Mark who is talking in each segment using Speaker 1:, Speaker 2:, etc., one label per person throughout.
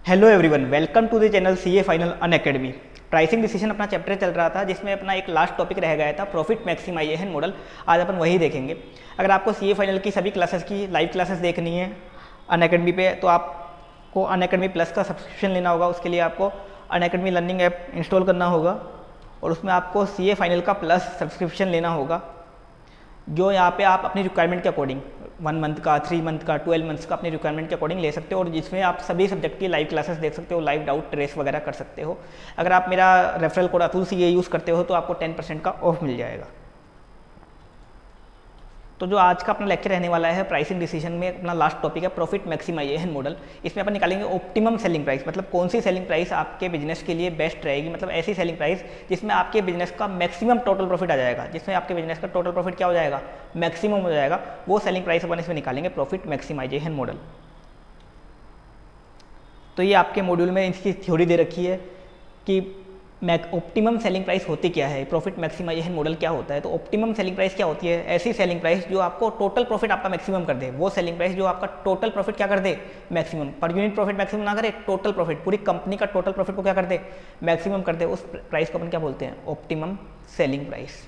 Speaker 1: Hello everyone, welcome to the channel CA final Unacademy. Pricing decision अपना chapter चल रहा था जिसमें अपना एक लास्ट टॉपिक रह गया था प्रॉफिट मैक्सिमाइजेशन मॉडल। आज अपन वही देखेंगे। अगर आपको सीए फाइनल की सभी क्लासेस की लाइव क्लासेस देखनी है अनअकैडमी पे तो आपको अनअकैडमी प्लस का सब्सक्रिप्शन लेना होगा। उसके लिए आपको अनअकैडमी लर्निंग ऐप इंस्टॉल करना होगा और उसमें आपको सीए फाइनल का प्लस सब्सक्रिप्शन लेना होगा, जो यहाँ पे आप अपनी रिक्वायरमेंट के अकॉर्डिंग 1 मंथ का, 3 मंथ का, 12 मंथ्स का अपनी रिक्वायरमेंट के अकॉर्डिंग ले सकते हो और जिसमें आप सभी सब्जेक्ट की लाइव क्लासेस देख सकते हो, लाइव डाउट ट्रेस वगैरह कर सकते हो। अगर आप मेरा referral code Atul CA use करते हो तो आपको 10% का ऑफ मिल जाएगा। तो जो आज का अपना लेक्चर रहने वाला है प्राइसिंग डिसीजन में अपना लास्ट टॉपिक है प्रॉफिट मैक्सिमाइजेशन मॉडल। इसमें अपन निकालेंगे ऑप्टिमम सेलिंग प्राइस, मतलब कौन सी सेलिंग प्राइस आपके बिजनेस के लिए बेस्ट रहेगी, मतलब ऐसी सेलिंग प्राइस जिसमें आपके बिजनेस का मैक्सिमम टोटल प्रॉफिट आ जाएगा, जिसमें आपके बिजनेस का टोटल प्रॉफिट क्या हो जाएगा, मैक्सिमम हो जाएगा। वो सेलिंग प्राइस अपन इसमें निकालेंगे प्रॉफिट मैक्सिमाइजेशन मॉडल। तो ये आपके मॉड्यूल में इसकी थ्योरी दे रखी है कि ऑप्टिमम सेलिंग प्राइस होती क्या है, प्रॉफिट मैक्सिमाइजेशन मॉडल क्या होता है। तो ऑप्टिमम सेलिंग प्राइस क्या होती है, ऐसी सेलिंग प्राइस जो आपको टोटल प्रॉफिट आपका मैक्सिमम कर दे। वो सेलिंग प्राइस जो आपका टोटल प्रॉफिट क्या कर दे, maximum. Per unit profit maximum ना करे, टोटल प्रॉफिट, पूरी कंपनी का टोटल प्रॉफिट को क्या कर दे, मैक्सिमम कर दे। उस प्राइस को अपन क्या बोलते हैं, ऑप्टिमम सेलिंग प्राइस।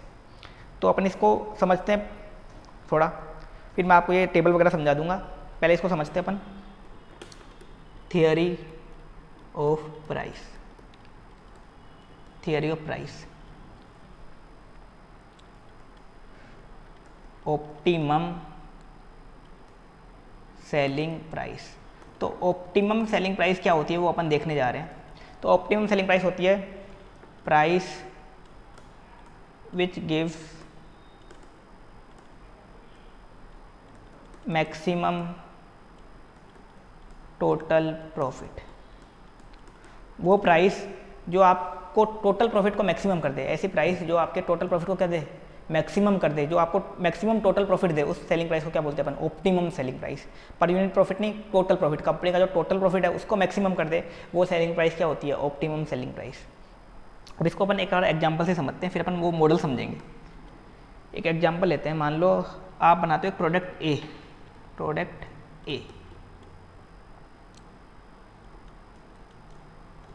Speaker 1: तो अपन इसको समझते हैं थोड़ा, फिर मैं आपको ये टेबल वगैरह समझा दूंगा। पहले इसको समझते हैं अपन, theory of price. Theory of price, optimum selling price. तो ऑप्टिमम सेलिंग प्राइस क्या होती है वो अपन देखने जा रहे हैं। तो ऑप्टिमम सेलिंग प्राइस होती है price which gives maximum total profit. वो प्राइस जो आपको टोटल प्रॉफिट को मैक्सिमम कर दे, ऐसी प्राइस जो आपके टोटल प्रॉफिट को क्या दे, मैक्सिमम कर दे, जो आपको मैक्सिमम टोटल प्रॉफिट दे, उस सेलिंग प्राइस को क्या बोलते हैं अपन, optimum selling price. Per unit profit नहीं, टोटल प्रॉफिट, कंपनी का जो टोटल प्रॉफिट है उसको मैक्सिमम कर दे, वो सेलिंग प्राइस क्या होती है, ऑप्टिमम सेलिंग प्राइस। अब इसको अपन एक और एग्जाम्पल से समझते हैं, फिर अपन वो मॉडल समझेंगे। एक एग्जाम्पल लेते हैं। मान लो आप बनाते हो एक product A,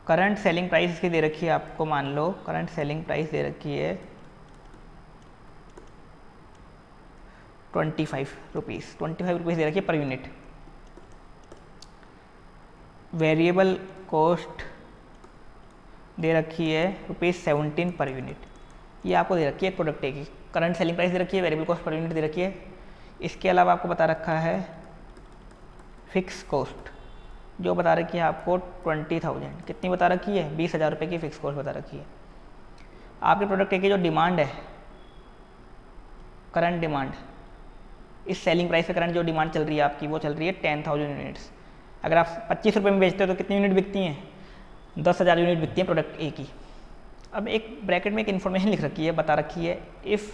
Speaker 1: current selling price इसकी दे रखी है आपको, मान लो करंट सेलिंग प्राइस दे रखी है 25 रुपीज़ दे रखी है पर यूनिट। वेरिएबल कॉस्ट दे रखी है ₹17 पर यूनिट। ये आपको दे रखी है प्रोडक्ट ए की करंट सेलिंग प्राइस दे रखी है, वेरिएबल कॉस्ट पर यूनिट दे रखी है। इसके अलावा आपको बता रखा है फिक्स कॉस्ट, जो बता रखी है आपको 20,000। कितनी बता रखी है, 20,000 रुपये की फिक्स कॉस्ट बता रखी है। आपके प्रोडक्ट ए की जो डिमांड है, करंट डिमांड, इस सेलिंग प्राइस पे करंट जो डिमांड चल रही है आपकी, वो चल रही है 10,000 यूनिट्स। अगर आप 25 रुपये में बेचते हो तो कितनी यूनिट बिकती हैं, 10,000 यूनिट बिकती हैं प्रोडक्ट ए की। अब एक ब्रैकेट में एक इन्फॉर्मेशन लिख रखी है, बता रखी है if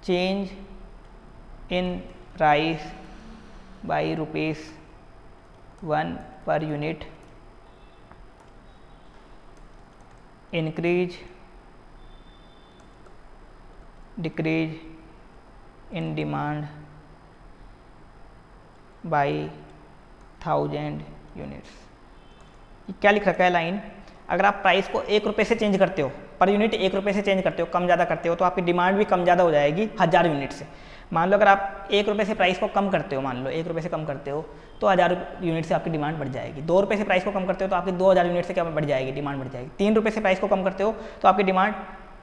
Speaker 1: change in price by ₹1 per unit increase decrease in demand by 1000 units. क्या लिख रखा है लाइन, अगर आप प्राइस को ₹1 से चेंज करते हो, पर यूनिट ₹1 से चेंज करते हो, कम ज़्यादा करते हो, तो आपकी डिमांड भी कम ज़्यादा हो जाएगी 1000 यूनिट से। मान लो अगर आप ₹1 से प्राइस को कम करते हो, मान लो ₹1 से कम करते हो तो 1000 यूनिट से आपकी डिमांड बढ़ जाएगी। ₹2 से प्राइस को कम करते हो तो आपकी 2000 यूनिट से क्या बढ़ जाएगी, डिमांड बढ़ जाएगी। ₹3 से प्राइस को कम करते हो तो आपकी डिमांड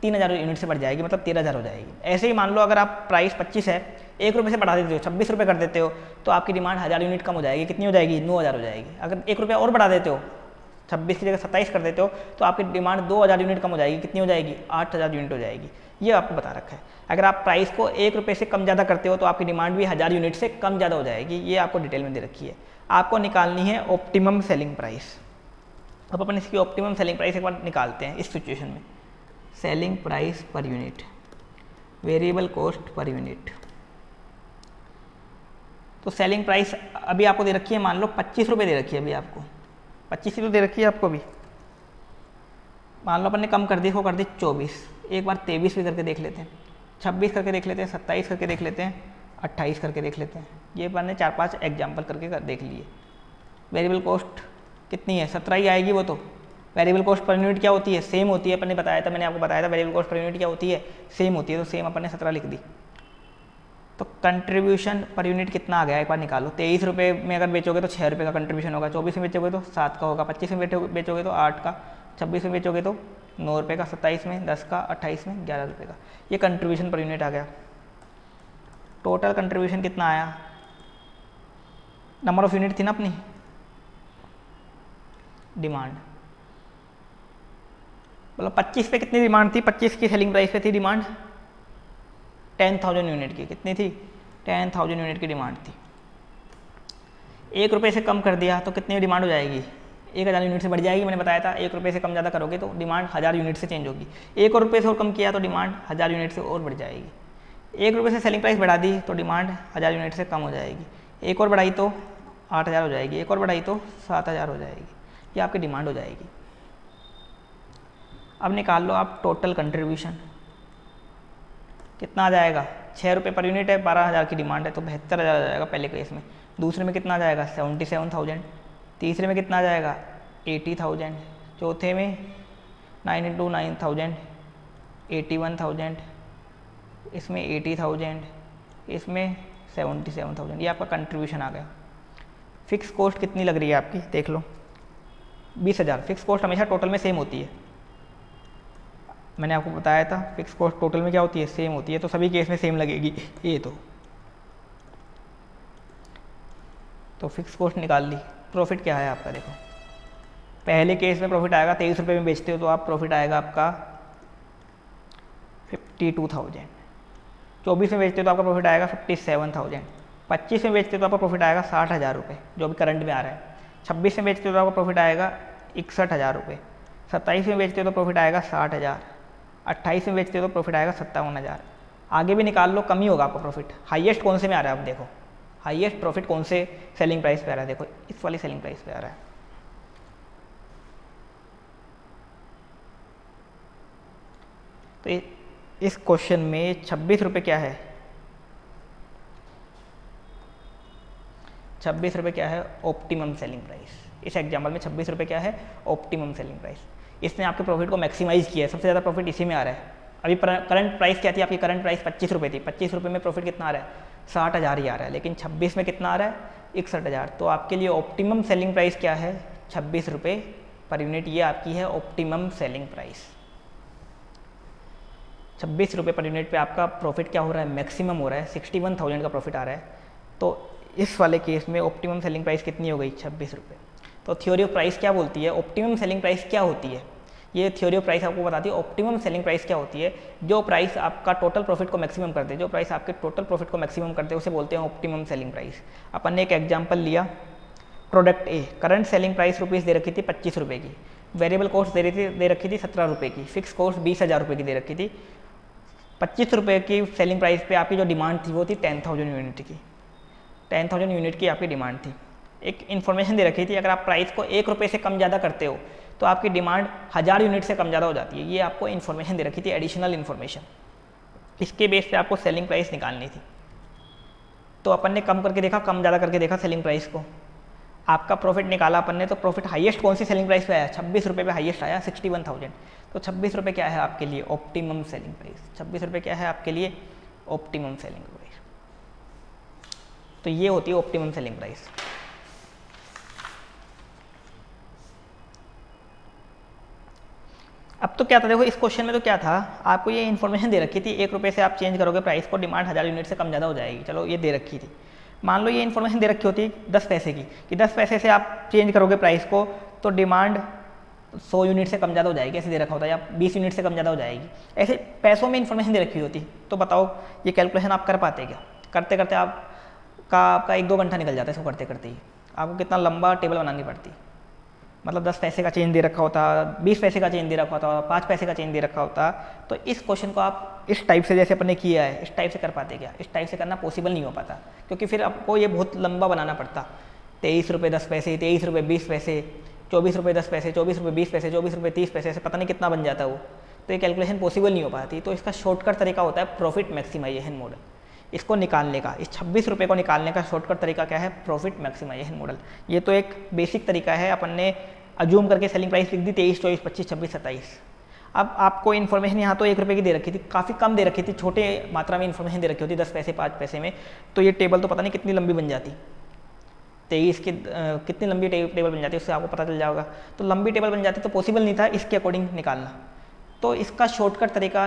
Speaker 1: 3000 यूनिट से बढ़ जाएगी, मतलब 13,000 हो जाएगी। ऐसे ही मान लो अगर आप प्राइस 25 है, ₹1 से बढ़ा देते हो, ₹26 कर देते हो, तो आपकी डिमांड 1000 यूनिट कम हो जाएगी। कितनी हो जाएगी, 9000 हो जाएगी। अगर ₹1 और बढ़ा देते हो, 26 की जगह 27 कर देते हो, तो आपकी डिमांड 2000 यूनिट कम हो जाएगी। कितनी हो जाएगी, 8000 यूनिट हो जाएगी। ये आपको बता रखा है। अगर आप प्राइस को ₹1 से कम ज़्यादा करते हो तो आपकी डिमांड भी 1000 यूनिट से कम ज़्यादा हो जाएगी। ये आपको डिटेल में दे रखी है। आपको निकालनी है ऑप्टिमम सेलिंग प्राइस। अब अपन इसकी ऑप्टिमम सेलिंग प्राइस एक बार निकालते हैं इस सिचुएशन में। Selling price per unit, variable cost per unit. तो सेलिंग प्राइस अभी आपको दे रखी है, मान लो 25 रुपये दे रखी है, अभी आपको 25 दे रखी है आपको भी। मान लो अपन ने कम कर दी, इसको कर दी 24, एक बार 23 भी करके देख लेते हैं, 26 करके देख लेते हैं, 27 करके देख लेते हैं, 28 करके देख लेते हैं। ये अपन ने 4-5 एग्जाम्पल करके देख लिए। वेरिएबल कॉस्ट कितनी है, 17 ही आएगी वो तो। वेरिएबल कॉस्ट पर यूनिट क्या होती है, सेम होती है, अपन ने बताया था, मैंने आपको बताया था वेरिएबल कॉस्ट पर यूनिट क्या होती है, सेम होती है, तो सेम अपन ने 17 लिख दी। तो कंट्रीब्यूशन पर यूनिट कितना आ गया एक बार निकालो। 23 रुपये में अगर बेचोगे तो 6 रुपये का कंट्रीब्यूशन होगा, 24 में बेचोगे तो 7 का होगा, 25 में बेचोगे तो 8 का, 26 में बेचोगे तो 9 रुपये का, 27 में 10 का, 28 में 11 रुपये का। ये कंट्रीब्यूशन पर यूनिट आ गया। टोटल कंट्रीब्यूशन कितना आया, नंबर ऑफ यूनिट थी ना अपनी, डिमांड मतलब 25 पे कितनी डिमांड थी, 25 की सेलिंग प्राइस पे थी डिमांड 10,000 यूनिट की। कितनी थी, 10,000 यूनिट की डिमांड थी। 1 रुपये से कम कर दिया तो कितनी डिमांड हो जाएगी, 1000 यूनिट से बढ़ जाएगी। मैंने बताया था 1 रुपये से कम ज़्यादा करोगे तो डिमांड 1000 यूनिट से चेंज होगी। 1 रुपये से और कम किया तो डिमांड 1000 यूनिट से और बढ़ जाएगी। 1 रुपये से सेलिंग प्राइस बढ़ा दी तो डिमांड 1000 यूनिट से कम हो जाएगी। एक और बढ़ाई तो 8000 हो जाएगी, एक और बढ़ाई तो 7000 हो जाएगी। ये आपकी डिमांड हो जाएगी। अब निकाल लो आप टोटल कंट्रीब्यूशन कितना आ जाएगा। 6 रुपये पर यूनिट है, 12000 की डिमांड है तो 72000 आ जाएगा पहले केस में। दूसरे में कितना आ जाएगा, 77,000। तीसरे में कितना आ जाएगा, 80,000। चौथे में 9 × 9,000 81,000। इसमें 80,000, इसमें 77,000। ये आपका कंट्रीब्यूशन आ गया। फिक्स कॉस्ट कितनी लग रही है आपकी, देख लो 20,000। फिक्स कॉस्ट हमेशा टोटल में सेम होती है, मैंने आपको बताया था फिक्स कॉस्ट टोटल में क्या होती है, सेम होती है। तो सभी केस में सेम लगेगी ये तो फिक्स कॉस्ट निकाल ली। प्रॉफिट क्या है आपका, देखो पहले केस में प्रॉफिट आएगा 23 रुपये में बेचते हो तो आप प्रॉफिट आएगा आपका 52,000। 24 में बेचते हो तो आपका प्रॉफिट आएगा 57,000। 25 में बेचते हो तो आपका प्रॉफिट आएगा 60,000 रुपये जो अभी करंट में आ रहा है। 26 में बेचते हो तो आपका प्रॉफिट आएगा 61,000 रुपये। 27 में बेचते हो तो प्रॉफिट आएगा 60,000। 28 में बेचते हो तो प्रॉफिट आएगा 57,000। आगे भी निकाल लो, कम ही होगा आपका प्रॉफिट। हाईएस्ट कौन से में आ रहा है, आप देखो हाईएस्ट प्रॉफिट कौन से सेलिंग प्राइस पे आ रहा है, देखो इस वाली सेलिंग प्राइस पे आ रहा है। तो इस क्वेश्चन में 26 रुपये क्या है, 26 रुपये क्या है, ऑप्टिमम सेलिंग प्राइस। इस एग्जाम्पल में 26 रुपये क्या है, ऑप्टिमम सेलिंग प्राइस। इसने आपके प्रॉफिट को मैक्सिमाइज किया है, सबसे ज़्यादा प्रॉफिट इसी में आ रहा है। अभी करंट प्राइस क्या थी आपकी, करंट प्राइस 25 रुपये थी। 25 रुपये में प्रॉफिट कितना आ रहा है, 60,000 ही आ रहा है। लेकिन 26 में कितना आ रहा है, 61,000। तो आपके लिए ऑप्टिमम सेलिंग प्राइस क्या है, 26 रुपये पर यूनिट। ये आपकी है ऑप्टिमम सेलिंग प्राइस। 26 रुपये पर यूनिट पे आपका प्रॉफिट क्या हो रहा है, मैक्सिमम हो रहा है, 61,000 का प्रॉफिट आ रहा है। तो इस वाले केस में ऑप्टिमम सेलिंग प्राइस कितनी हो गई, 26 रुपये। तो थ्योरी ऑफ प्राइस क्या बोलती है, ऑप्टिमम सेलिंग प्राइस क्या होती है, ये थ्योरी ऑफ प्राइस आपको बताती है ऑप्टिमम सेलिंग प्राइस क्या होती है। जो प्राइस आपका टोटल प्रॉफिट को मैक्सिमम कर दे, जो प्राइस आपके टोटल प्रॉफिट को मैक्सिमम कर दे उसे बोलते हैं ऑप्टिमम सेलिंग प्राइस। अपन ने एक एग्जांपल लिया, product A, current selling price rupees दे रखी थी 25 रुपये की, वेरिएबल कॉस्ट दे रखी थी 17 रुपये की, फिक्स कॉस्ट 20,000 रुपये की दे रखी थी। 25 रुपये की सेलिंग प्राइस पे आपकी जो डिमांड थी वो थी 10,000 यूनिट की। 10,000 यूनिट की आपकी डिमांड थी। एक इन्फॉर्मेशन दे रखी थी, अगर आप प्राइस को 1 रुपये से कम ज़्यादा करते हो तो आपकी डिमांड 1000 यूनिट से कम ज़्यादा हो जाती है। ये आपको इन्फॉर्मेशन दे रखी थी, एडिशनल इन्फॉर्मेशन। इसके बेस पे आपको सेलिंग प्राइस निकालनी थी। तो अपन ने कम करके देखा, कम ज़्यादा करके देखा सेलिंग प्राइस को, आपका प्रॉफिट निकाला अपन ने। तो प्रॉफिट हाईएस्ट कौन सी सेलिंग प्राइस पे आया, 26 रुपये पे हाईएस्ट आया, 61,000। तो 26 रुपये क्या है आपके लिए, ऑप्टिमम सेलिंग प्राइस। 26 रुपये क्या है आपके लिए, ऑप्टिमम सेलिंग प्राइस। तो ये होती है ऑप्टिमम सेलिंग प्राइस। अब तो क्या था, देखो इस क्वेश्चन में तो क्या था, आपको ये इन्फॉर्मेशन दे रखी थी 1 रुपये से आप चेंज करोगे प्राइस को, डिमांड 1000 यूनिट से कम ज़्यादा हो जाएगी। चलो ये दे रखी थी। मान लो ये इन्फॉर्मेशन दे रखी होती 10 पैसे की, कि 10 पैसे से आप चेंज करोगे प्राइस को तो डिमांड 100 यूनिट से कम ज़्यादा हो जाएगी, ऐसे दे रखा होता है, या 20 यूनिट से कम ज़्यादा हो जाएगी। ऐसे पैसों में इन्फॉर्मेशन दे रखी होती तो बताओ ये कैलकुलेशन आप कर पाते क्या? करते करते आपका 1-2 घंटा निकल जाता है इसको करते करते ही। आपको कितना लंबा टेबल बनानी पड़ती, मतलब 10 पैसे का चेंज दे रखा होता, 20 पैसे का चेंज दे रखा होता, 5 पैसे का चेंज दे रखा होता। तो इस क्वेश्चन को आप इस टाइप से जैसे अपने किया है इस टाइप से कर पाते क्या? इस टाइप से करना पॉसिबल नहीं हो पाता, क्योंकि फिर आपको ये बहुत लंबा बनाना पड़ता। 23 रुपये 10 पैसे, 23 रुपये 20 पैसे, 24 रुपये 10 पैसे, 24 रुपये 20 पैसे, 24 रुपये 30 पैसे, ऐसे पता नहीं कितना बन जाता वो। तो ये कैलकुलेशन पॉसिबल नहीं हो पाती। तो इसका शॉर्टकट तरीका होता है प्रॉफिट मैक्सिमाइजेशन मॉडल। इसको निकालने का, इस 26 रुपये को निकालने का शॉर्टकट तरीका क्या है? Profit maximisation model. ये तो एक बेसिक तरीका है, अपन ने अज्यूम करके सेलिंग प्राइस लिख दी 23, 24, 25, 26, 27। अब आपको इन्फॉर्मेशन यहाँ तो 1 रुपये की दे रखी थी, काफ़ी कम दे रखी थी, छोटे मात्रा में इन्फॉर्मेशन दे रखी होती 10 पैसे 5 पैसे में, तो ये टेबल तो पता नहीं कितनी लंबी बन जाती, 23 की कितनी लंबी टेबल बन जाती है, उससे आपको पता चल जाएगा। तो लंबी टेबल बन जाती तो पॉसिबल नहीं था इसके अकॉर्डिंग निकालना। तो इसका शॉर्टकट तरीका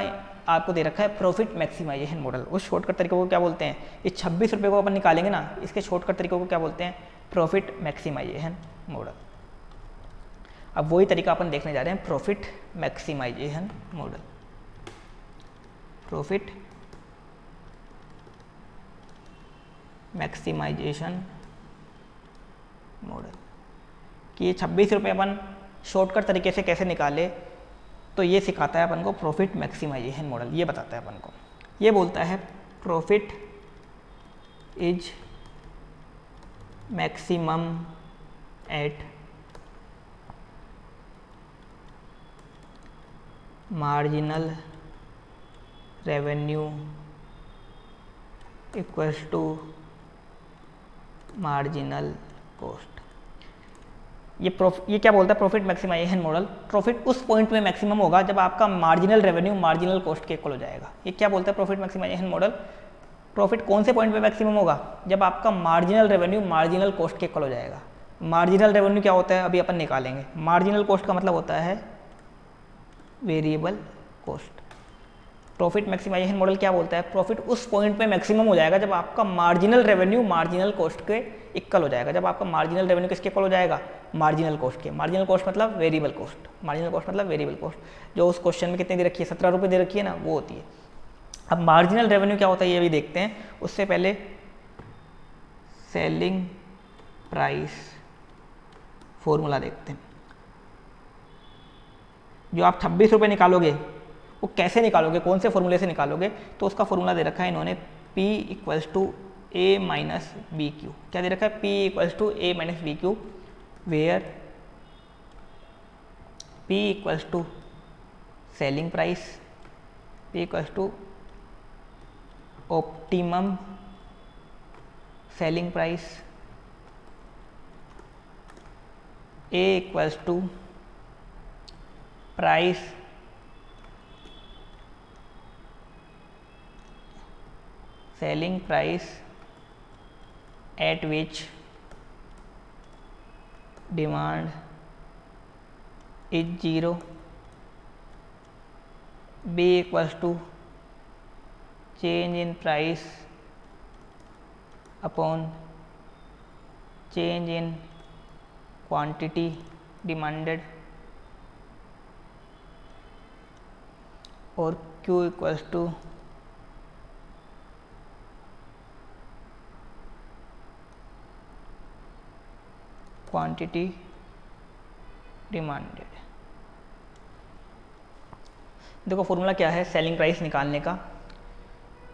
Speaker 1: आपको दे रखा है प्रॉफिट मैक्सिमाइजेशन मॉडल। उस शॉर्टकट तरीके को क्या बोलते हैं? इस 26 रुपये को अपन निकालेंगे ना, इसके शॉर्टकट तरीकों को क्या बोलते हैं? Profit maximisation model. अब वही तरीका अपन देखने जा रहे हैं, profit maximisation model. Profit maximisation model कि ये 26 रुपये अपन शॉर्टकट तरीके से कैसे निकाले, तो ये सिखाता है अपन को प्रॉफिट मैक्सिमाइजेशन मॉडल। ये बताता है अपन को, ये बोलता है profit is maximum at marginal revenue equals to marginal cost. ये क्या बोलता है? प्रॉफिट मैक्सिमाइजेशन मॉडल, प्रॉफिट उस पॉइंट में मैक्सिमम होगा जब आपका मार्जिनल रेवेन्यू मार्जिनल कॉस्ट के इक्वल हो जाएगा। ये क्या बोलता है प्रॉफिट मैक्सिमाइजेशन मॉडल? प्रॉफिट कौन से पॉइंट पे मैक्सिमम होगा? जब आपका मार्जिनल रेवेन्यू मार्जिनल कॉस्ट के इक्वल हो जाएगा। मार्जिनल रेवेन्यू क्या होता है अभी अपन निकालेंगे। मार्जिनल कॉस्ट का मतलब होता है variable cost. Profit maximisation model क्या बोलता है? प्रॉफिट उस पॉइंट पे मैक्सिमम हो जाएगा जब आपका मार्जिनल रेवेन्यू मार्जिनल कॉस्ट के इक्वल हो जाएगा। जब आपका मार्जिनल रेवेन्यू किसके इक्वल हो जाएगा? मार्जिनल कॉस्ट के। मार्जिनल कॉस्ट मतलब वेरिएबल कॉस्ट। मार्जिनल कॉस्ट मतलब वेरिएबल कॉस्ट, जो उस क्वेश्चन में कितनी दे रखी है? 17 रुपये दे रखी है ना, वो होती है। अब मार्जिनल रेवेन्यू क्या होता है ये भी देखते हैं। उससे पहले सेलिंग प्राइस फॉर्मूला देखते हैं। जो आप 26 रुपये निकालोगे वो कैसे निकालोगे, कौन से फॉर्मूले से निकालोगे? तो उसका फॉर्मूला दे रखा है इन्होंने, P equals to A minus B Q. क्या दे रखा है? P equals to A minus B Q, where P equals to selling price, P equals to optimum selling price, A equals to price selling price at which demand is 0, B equals to change in price upon change in quantity demanded, और Q equals to quantity demanded. देखो formula क्या है selling price निकालने का।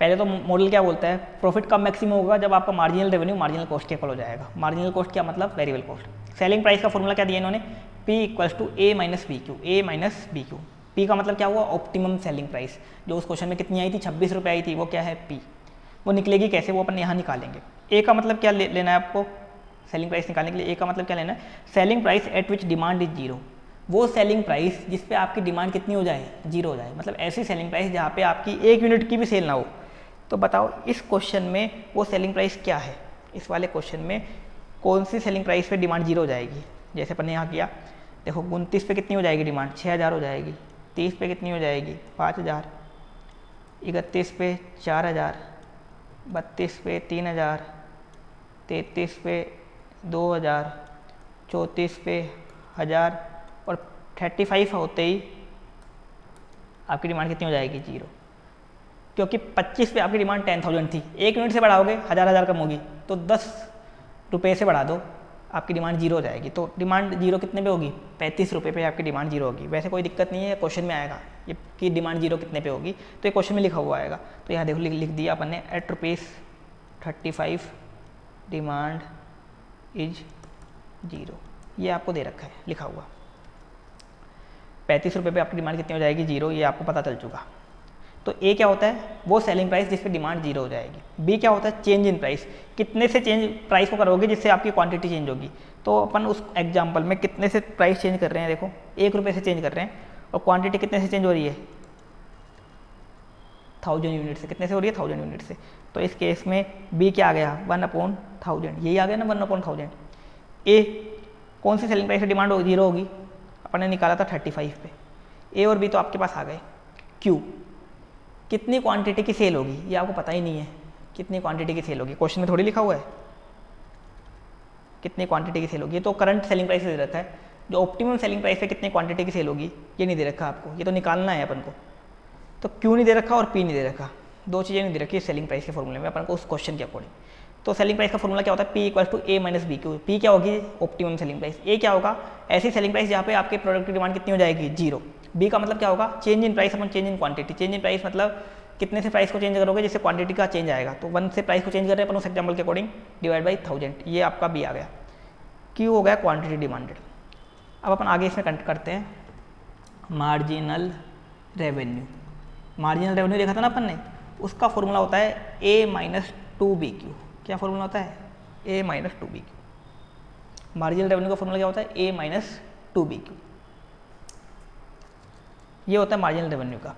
Speaker 1: पहले तो model क्या बोलता है? प्रॉफिट कब मैक्सिमम होगा? जब आपका मार्जिनल रेवेन्यू मार्जिनल कॉस्ट के इक्वल हो जाएगा। मार्जिनल कॉस्ट क्या मतलब? Variable cost. सेलिंग प्राइस का फॉर्मूला क्या दिया इन्होंने? P equals to A minus B Q. A minus B Q. P का मतलब क्या हुआ? Optimum selling price. जो उस क्वेश्चन में कितनी आई थी? 26 रुपये आई थी, वो क्या है? P। वो निकलेगी कैसे? वो अपन यहाँ निकालेंगे। A का मतलब क्या लेना है आपको सेलिंग प्राइस निकालने के लिए? A का मतलब क्या लेना है? Selling price at which demand is 0। वो सेलिंग प्राइस जिस पे आपकी डिमांड कितनी हो जाए? 0 हो जाए। मतलब ऐसी सेलिंग प्राइस जहाँ पे आपकी 1 यूनिट की भी सेल ना हो। तो बताओ इस क्वेश्चन में वो सेलिंग प्राइस क्या है? इस वाले क्वेश्चन में कौन सी सेलिंग प्राइस पे डिमांड 0 हो जाएगी? जैसे अपन ने यहाँ किया, देखो 29 पे कितनी हो जाएगी डिमांड? 6000 हो जाएगी। 30 पे कितनी हो जाएगी? 5000। 31 पे 4000। 32 पे 3000। 33 पे 2000। 34 पे 1000। और 35 होते ही आपकी डिमांड कितनी हो जाएगी? 0। क्योंकि 25 पे आपकी डिमांड 10,000 थी। 1 यूनिट से बढ़ाओगे 1000 कम होगी, तो 10 रुपये से बढ़ा दो, आपकी डिमांड 0 हो जाएगी। तो डिमांड 0 कितने पे होगी? 35 रुपये पे आपकी डिमांड 0 होगी। वैसे कोई दिक्कत नहीं है, क्वेश्चन में आएगा ये कि डिमांड 0 कितने पे होगी, तो ये क्वेश्चन में लिखा हुआ आएगा। तो यहाँ देखो लिख दिया अपन ने, एट ₹35 डिमांड इज 0। ये आपको दे रखा है लिखा हुआ। 35 रुपये पे आपकी डिमांड कितनी हो जाएगी? 0। ये आपको पता चल चुका। तो ए क्या होता है, वो सेलिंग प्राइस जिस पे डिमांड जीरो हो जाएगी। बी क्या होता है, चेंज इन प्राइस, कितने से चेंज प्राइस को करोगे जिससे आपकी क्वांटिटी चेंज होगी। तो अपन उस एग्जांपल में कितने से प्राइस चेंज कर रहे हैं, देखो 1 रुपये से चेंज कर रहे हैं और क्वांटिटी कितने से चेंज हो रही है, 1000 यूनिट से। कितने से हो रही है, 1000 यूनिट से। तो इस केस में बी क्या आ गया, 1/1000, यही आ गया ना 1/1000। ए कौन सी सेलिंग प्राइस पे डिमांड जीरो होगी, अपन ने निकाला था 35 पे। ए और बी तो आपके पास आ गए। क्यू कितनी क्वांटिटी की सेल होगी, ये आपको पता ही नहीं है कितनी क्वांटिटी की सेल होगी, क्वेश्चन में थोड़ी लिखा हुआ है कितनी क्वांटिटी की सेल होगी। तो करंट सेलिंग प्राइस दे रखा है, जो ऑप्टिमम सेलिंग प्राइस पे कितनी क्वांटिटी की सेल होगी ये नहीं दे रखा आपको, ये तो निकालना है अपन को। तो क्यू नहीं दे रखा और पी नहीं दे रखा, दो चीज़ें नहीं दे रखी सेलिंग प्राइस के फॉर्मूले में अपन को उस क्वेश्चन के अकॉर्डिंग। तो सेलिंग प्राइस का फॉर्मूला क्या होता है, P equal to A minus B Q. P क्या होगी, ऑप्टिमम सेलिंग प्राइस। ए क्या होगा, ऐसी सेलिंग प्राइस जहाँ पे आपके प्रोडक्ट की डिमांड कितनी हो जाएगी, जीरो। बी का मतलब क्या होगा, change in price upon change in quantity. Change in price मतलब कितने से प्राइस को चेंज करोगे जिससे क्वांटिटी का चेंज आएगा। तो 1 से प्राइस को चेंज कर रहे हैं अपन उस एग्जाम्पल के अकॉर्डिंग, डिवाइड बाई 1000, ये आपका बी आ गया। क्यू हो गया क्वांटिटी डिमांडेड। अब अपन आगे इसमें करते हैं मार्जिनल रेवेन्यू। मार्जिनल रेवेन्यू देखा था ना अपन ने, उसका फॉर्मूला होता है ए माइनस 2BQ। क्या फॉर्मूला होता है, ए माइनस 2BQ। मार्जिनल रेवेन्यू का फॉर्मूला क्या होता है, ए माइनस 2BQ। ये होता है मार्जिनल रेवेन्यू का।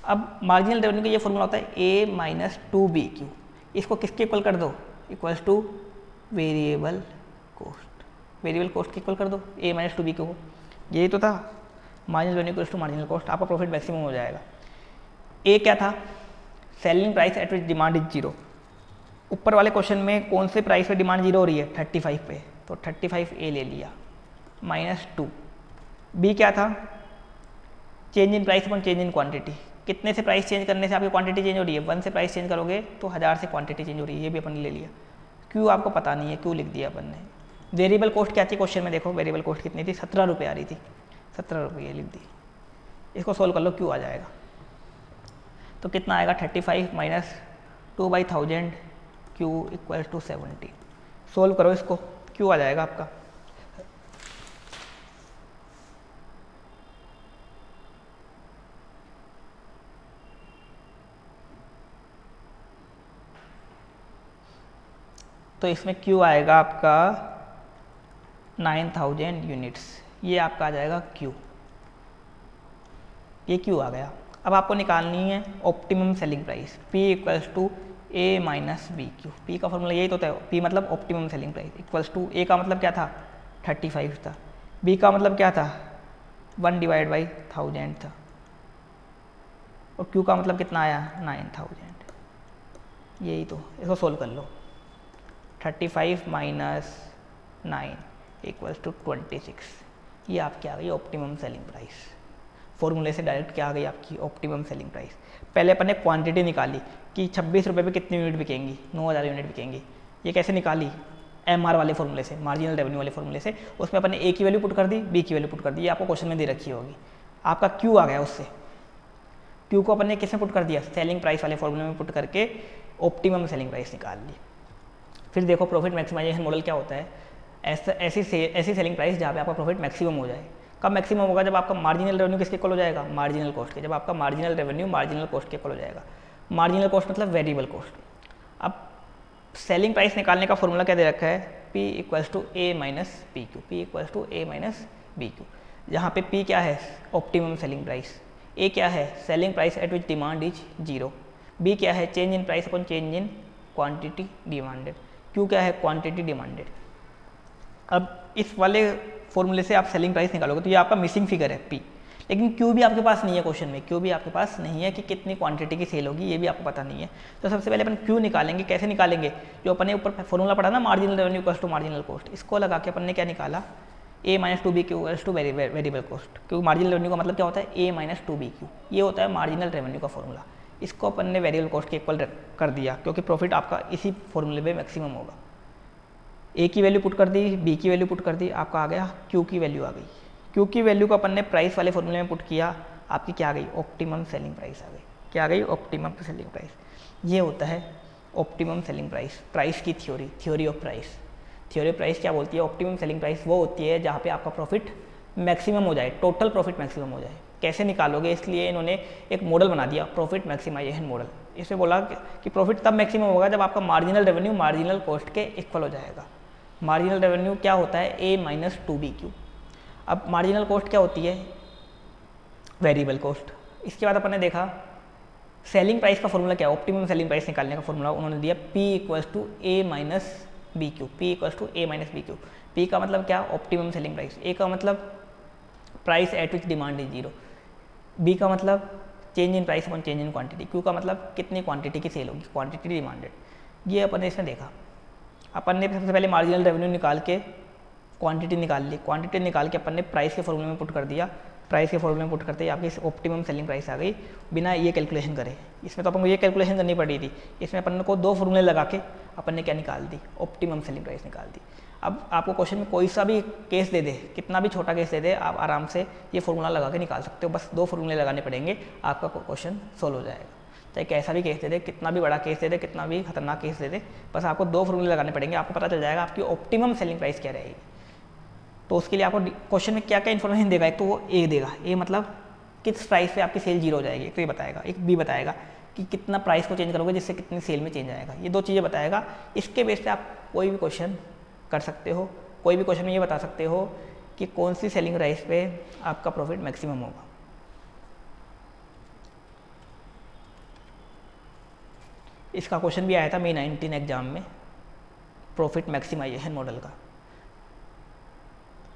Speaker 1: अब मार्जिनल रेवेन्यू का ये फॉर्मूला होता है ए माइनस 2BQ। इसको किसके इक्वल कर दो, equals to variable cost. Variable cost के इक्वल कर दो ए माइनस 2BQ को। यही तो था marginal revenue equals to marginal cost, आपका प्रॉफिट मैक्सिमम हो जाएगा। ए क्या था, selling price at which demand is zero. ऊपर वाले क्वेश्चन में कौन से प्राइस पे डिमांड जीरो हो रही है, 35 पे, तो 35 ए ले लिया, माइनस 2। बी क्या था, change in price upon change in quantity. कितने से प्राइस चेंज करने से आपकी क्वांटिटी चेंज हो रही है, 1 से प्राइस चेंज करोगे तो 1000 से क्वांटिटी चेंज हो रही है, ये भी अपन ने ले लिया। क्यों आपको पता नहीं है, क्यों लिख दिया अपन ने। वेरिएबल कॉस्ट क्या थी क्वेश्चन में, देखो वेरिएबल कॉस्ट कितनी थी, 17 रुपये आ रही थी, 17 रुपये लिख दी। इसको सोल्व कर लो, क्यों आ जाएगा, तो कितना आएगा 35 minus 2/1000 Q equal to 70। Solve करो इसको, क्यों आ जाएगा आपका, तो इसमें क्यू आएगा आपका 9000 यूनिट्स, ये आपका आ जाएगा क्यू। ये क्यू आ गया। अब आपको निकालनी है optimum selling price, P equals to A minus B Q. P का फॉर्मूला यही तो था, P मतलब optimum selling price equals to, A का मतलब क्या था 35 था, बी का मतलब क्या था 1/1000 था, और क्यू का मतलब कितना आया 9000। यही तो, इसको सोल्व कर लो। 35 माइनस 9 इक्वल्स टू 26, ये आपकी आ गई ऑप्टिमम सेलिंग प्राइस। फॉर्मूले से डायरेक्ट क्या आ गई आपकी ऑप्टिमम सेलिंग प्राइस। पहले अपन ने क्वांटिटी निकाली कि 26 रुपये पे कितनी यूनिट बिकेंगी, 9000 यूनिट बिकेंगी। ये कैसे निकाली, MR वाले फॉर्मूले से, मार्जिनल रेवेन्यू वाले फॉर्मूले से। उसमें अपन ने ए की वैल्यू पुट कर दी, बी की वैल्यू पुट कर दी, ये आपको क्वेश्चन में दे रखी होगी। आपका क्यू आ गया, उससे क्यू को अपन ने किस में पुट कर दिया, सेलिंग प्राइस वाले फॉर्मूले में पुट करके ऑप्टिमम सेलिंग प्राइस निकाल ली। फिर देखो प्रॉफिट मैक्सिमाइजेशन मॉडल क्या होता है, ऐसी सेलिंग प्राइस जहाँ पे आपका प्रॉफिट मैक्सिमम हो जाए। कब मैक्सिमम होगा, जब आपका मार्जिनल रेवेन्यू किसके इक्वल हो जाएगा, मार्जिनल कॉस्ट के। जब आपका मार्जिनल रेवेन्यू मार्जिनल कॉस्ट के इक्वल हो जाएगा। मार्जिनल कॉस्ट मतलब वेरिएबल कॉस्ट। अब सेलिंग प्राइस निकालने का फॉर्मूला क्या दे रखा है, P equals to A minus B Q. P equals to A minus B Q, जहाँ पे P क्या है ऑप्टिमम सेलिंग प्राइस, ए क्या है selling price at which demand is zero, B क्या है change in price upon change in quantity demanded, Q क्या है क्वांटिटी डिमांडेड। अब इस वाले फॉर्मूले से आप सेलिंग प्राइस निकालोगे तो ये आपका मिसिंग फिगर है P, लेकिन क्यू भी आपके पास नहीं है क्वेश्चन में, क्यू भी आपके पास नहीं है कि कितनी क्वांटिटी की सेल होगी, ये भी आपको पता नहीं है। तो सबसे पहले अपन क्यू निकालेंगे, कैसे निकालेंगे, जो अपन ने ऊपर फॉर्मूला पढ़ा ना marginal revenue equals to marginal cost, इसको लगा के अपन ने क्या निकाला A minus 2BQ equals to variable cost. क्योंकि मार्जिनल रेवेन्यू का मतलब क्या होता है ए माइनस 2BQ, ये होता है मार्जिनल रेवेन्यू का फॉर्मूला। इसको अपन ने वेरिएबल कॉस्ट के इक्वल कर दिया, क्योंकि प्रॉफिट आपका इसी फॉर्मूले में मैक्सिमम होगा। ए की वैल्यू पुट कर दी, बी की वैल्यू पुट कर दी, आपका आ गया क्यू की वैल्यू आ गई। क्यू की वैल्यू को अपन ने प्राइस वाले फॉर्मूले में पुट किया, आपकी क्या आ गई ऑप्टिमम सेलिंग प्राइस आ गई। क्या आ गई ऑप्टिमम सेलिंग प्राइस। ये होता है ऑप्टिमम सेलिंग प्राइस, प्राइस की theory, theory of price. Theory price क्या बोलती है, ऑप्टिमम सेलिंग प्राइस वो होती है जहाँ पे आपका प्रॉफिट मैक्सिमम हो जाए, टोटल प्रॉफिट मैक्सिमम हो जाए। कैसे निकालोगे, इसलिए इन्होंने एक मॉडल बना दिया, प्रॉफिट मैक्सिमाइजेशन मॉडल। इसमें बोला कि प्रॉफिट तब मैक्सिमम होगा जब आपका मार्जिनल रेवेन्यू मार्जिनल कॉस्ट के इक्वल हो जाएगा। मार्जिनल रेवेन्यू क्या होता है, ए माइनस 2BQ। अब मार्जिनल कॉस्ट क्या होती है, वेरिएबल कॉस्ट। इसके बाद अपन ने देखा सेलिंग प्राइस का फॉर्मूला क्या है, ऑप्टिमम सेलिंग प्राइस निकालने का फॉर्मूला उन्होंने दिया P equals to A minus B Q. P equals to A minus B Q. P का मतलब क्या, ऑप्टिमम सेलिंग प्राइस। ए का मतलब price at which demand is zero. B का मतलब change in price upon change in quantity. Q का मतलब कितनी क्वांटिटी की सेल होगी, क्वांटिटी डिमांडेड। ये अपन ने इसमें देखा। अपन ने सबसे पहले मार्जिनल रेवेन्यू निकाल के क्वांटिटी निकाल ली, क्वांटिटी निकाल के अपन ने प्राइस के फॉर्मूले में पुट कर दिया। प्राइस के फॉर्मूले में पुट करते ही आपकी ऑप्टिमम सेलिंग प्राइस आ गई बिना ये कैलकुलेशन करे। इसमें तो अपन को ये कैलकुलेशन करनी पड़ी थी, इसमें अपन को 2 फॉर्मूले लगा के अपन ने क्या निकाल दी, ऑप्टिमम सेलिंग प्राइस निकाल दी। अब आपको क्वेश्चन में कोई सा भी केस दे दे, कितना भी छोटा केस दे दे, आप आराम से ये फॉर्मूला लगा के निकाल सकते हो। बस 2 फॉर्मूले लगाने पड़ेंगे, आपका क्वेश्चन सोल्व हो जाएगा। चाहे कैसा भी केस दे दे, कितना भी बड़ा केस दे दे, कितना भी खतरनाक केस दे दे, बस आपको 2 फॉर्मूले लगाने पड़ेंगे, आपको पता चल जाएगा आपकी ऑप्टिमम सेलिंग प्राइस क्या रहेगी। तो उसके लिए आपको क्वेश्चन में क्या क्या इन्फॉर्मेशन देगा, एक तो वो ए देगा, ए मतलब किस प्राइस पे आपकी सेल जीरो हो जाएगी, एक तो ये बताएगा। एक बी बताएगा कि कितना प्राइस को चेंज करोगे जिससे कितनी सेल में चेंज आएगा। ये 2 चीज़ें बताएगा। इसके बेस पे आप कोई भी क्वेश्चन कर सकते हो। कोई भी क्वेश्चन में ये बता सकते हो कि कौन सी सेलिंग प्राइस पे आपका प्रॉफिट मैक्सिमम होगा। इसका क्वेश्चन भी आया था May 19 एग्जाम में, प्रॉफिट मैक्सिमाइजेशन मॉडल का।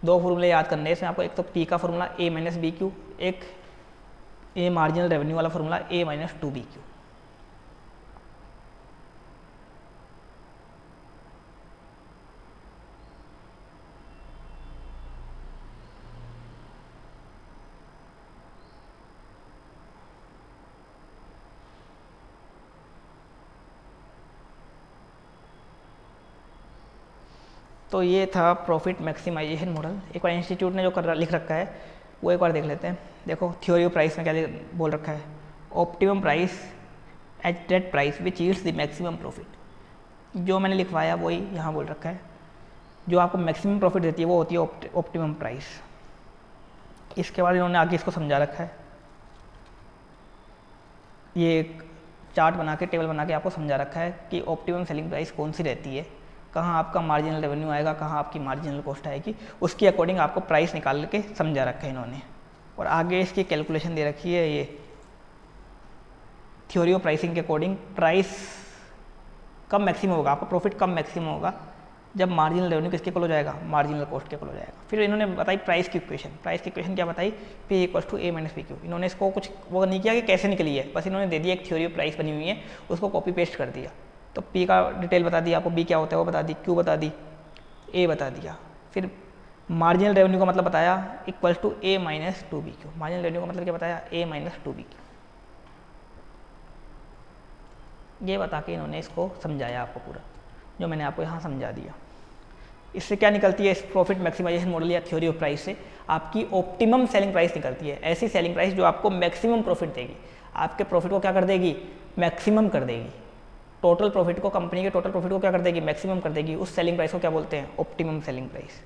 Speaker 1: 2 फॉर्मूले याद करने हैं इसमें आपको, एक तो पी का फॉर्मूला ए माइनस बी क्यू, एक ए मार्जिनल रेवेन्यू वाला फॉर्मूला ए माइनस 2BQ। तो ये था प्रॉफिट मैक्सिमाइजेशन मॉडल। एक बार इंस्टीट्यूट ने जो लिख रखा है वो एक बार देख लेते हैं। देखो थ्योरी ऑफ प्राइस में क्या बोल रखा है, optimum price at that price which yields the maximum profit. जो मैंने लिखवाया वही यहाँ बोल रखा है, जो आपको मैक्सिमम प्रॉफिट देती है वो होती है ऑप्टिमम प्राइस। इसके बाद इन्होंने आगे इसको समझा रखा है, ये एक चार्ट बना के, टेबल बना के आपको समझा रखा है कि ऑप्टिमम सेलिंग प्राइस कौन सी रहती है, कहाँ आपका मार्जिनल रेवेन्यू आएगा, कहाँ आपकी मार्जिनल कॉस्ट आएगी, उसके अकॉर्डिंग आपको प्राइस निकाल के समझा रखा है इन्होंने। और आगे इसकी कैलकुलेशन दे रखी है, ये थ्योरी ऑफ प्राइसिंग के अकॉर्डिंग प्राइस कब मैक्सिमम होगा, आपका प्रॉफिट कब मैक्सिमम होगा, जब मार्जिनल रेवेन्यू किसके इक्वल हो जाएगा, मार्जिनल कॉस्ट के इक्वल हो जाएगा। फिर इन्होंने बताई प्राइस की इक्वेशन। प्राइस की इक्वेशन क्या बताई, P equals to A minus P Q. इन्होंने इसको कुछ वो नहीं किया कि कैसे निकली है, बस इन्होंने दे दिया एक थ्योरी ऑफ प्राइस बनी हुई है, उसको कॉपी पेस्ट कर दिया। तो पी का डिटेल बता दिया आपको, बी क्या होता है वो बता दी, क्यू बता दी, ए बता दिया। फिर मार्जिनल रेवेन्यू का मतलब बताया equals to A minus 2BQ। Marginal revenue का मतलब क्या बताया, ए माइनस 2BQ। ये बता के इन्होंने इसको समझाया आपको पूरा, जो मैंने आपको यहाँ समझा दिया। इससे क्या निकलती है, इस प्रॉफिट मैक्सिमाइजेशन मॉडल या थ्योरी ऑफ प्राइस से आपकी ऑप्टिमम सेलिंग प्राइस निकलती है। ऐसी सेलिंग प्राइस जो आपको मैक्सिमम प्रॉफिट देगी, आपके प्रॉफिट को क्या कर देगी, मैक्सिमम कर देगी। टोटल प्रॉफिट को, कंपनी के टोटल प्रॉफिट को क्या कर देगी, मैक्सिमम कर देगी। उस सेलिंग प्राइस को क्या बोलते हैं, ऑप्टिमम सेलिंग प्राइस।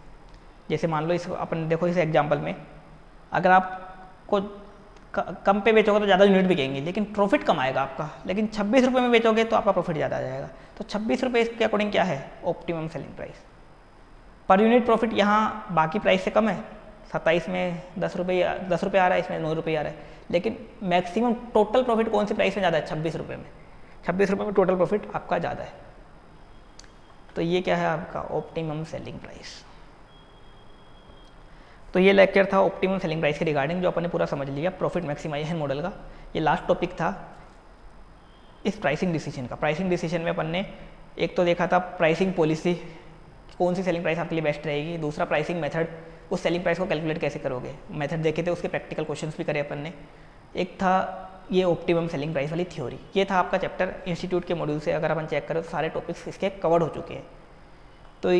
Speaker 1: जैसे मान लो इस अपन देखो इस एग्जांपल में, अगर आपको कम पे बेचोगे तो ज़्यादा यूनिट बिकेंगी, लेकिन प्रॉफिट कम आएगा आपका। लेकिन 26 रुपये में बेचोगे तो आपका प्रॉफिट ज़्यादा आ जाएगा। तो 26 रुपये इसके अकॉर्डिंग क्या है, optimum selling price. Per unit profit यहाँ बाकी प्राइस से कम है, 27 में 10 रुपये आ रहा है, इसमें 9 रुपये आ रहा है। लेकिन मैक्सिमम टोटल प्रॉफिट कौन सी प्राइस में ज़्यादा है, 26 रुपये में। 26 रुपये में टोटल प्रॉफिट आपका ज़्यादा है। तो ये क्या है आपका ऑप्टिमम सेलिंग प्राइस। तो ये लेक्चर था ऑप्टिमम सेलिंग प्राइस के रिगार्डिंग, जो अपन ने पूरा समझ लिया प्रॉफिट मैक्सिमाइजेशन मॉडल का। ये लास्ट टॉपिक था इस प्राइसिंग डिसीजन का। प्राइसिंग डिसीजन में अपन ने एक तो देखा था प्राइसिंग पॉलिसी, कौन सी सेलिंग प्राइस आपके लिए बेस्ट रहेगी। दूसरा प्राइसिंग मेथड, उस सेलिंग प्राइस को कैलकुलेट कैसे करोगे, मेथड देखे थे, उसके प्रैक्टिकल क्वेश्चंस भी करे अपन ने। एक था ये ऑप्टिमम सेलिंग प्राइस वाली थ्योरी। ये था आपका चैप्टर इंस्टीट्यूट के मॉड्यूल से। अगर अपन चेक करें तो सारे टॉपिक्स इसके कवर्ड हो चुके हैं। तो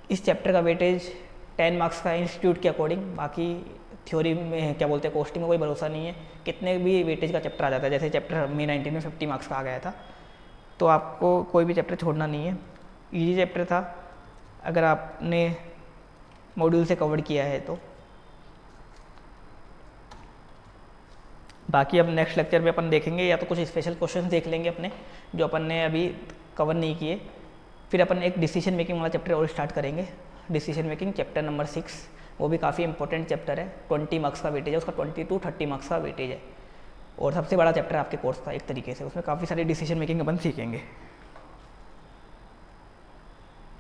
Speaker 1: इस चैप्टर का वेटेज 10 मार्क्स का इंस्टीट्यूट के अकॉर्डिंग। बाकी थ्योरी में क्या बोलते हैं, कॉस्टिंग में कोई भरोसा नहीं है, कितने भी वेटेज का चैप्टर आ जाता है। जैसे चैप्टर May 19 में 50 मार्क्स का आ गया था, तो आपको कोई भी चैप्टर छोड़ना नहीं है। ईजी चैप्टर था अगर आपने मॉड्यूल से कवर किया है तो। बाकी अब नेक्स्ट लेक्चर में अपन देखेंगे या तो कुछ स्पेशल क्वेश्चन देख लेंगे अपने जो अपन ने अभी कवर नहीं किए, फिर अपन एक डिसीजन मेकिंग वाला चैप्टर और स्टार्ट करेंगे, डिसीजन मेकिंग चैप्टर नंबर 6। वो भी काफ़ी इंपॉर्टेंट चैप्टर है, 20 मार्क्स का वेटेज है उसका, 20 to 30 मार्क्स का वेटेज है और सबसे बड़ा चैप्टर है आपके कोर्स का एक तरीके से। उसमें काफ़ी सारी डिसीजन मेकिंग अपन सीखेंगे।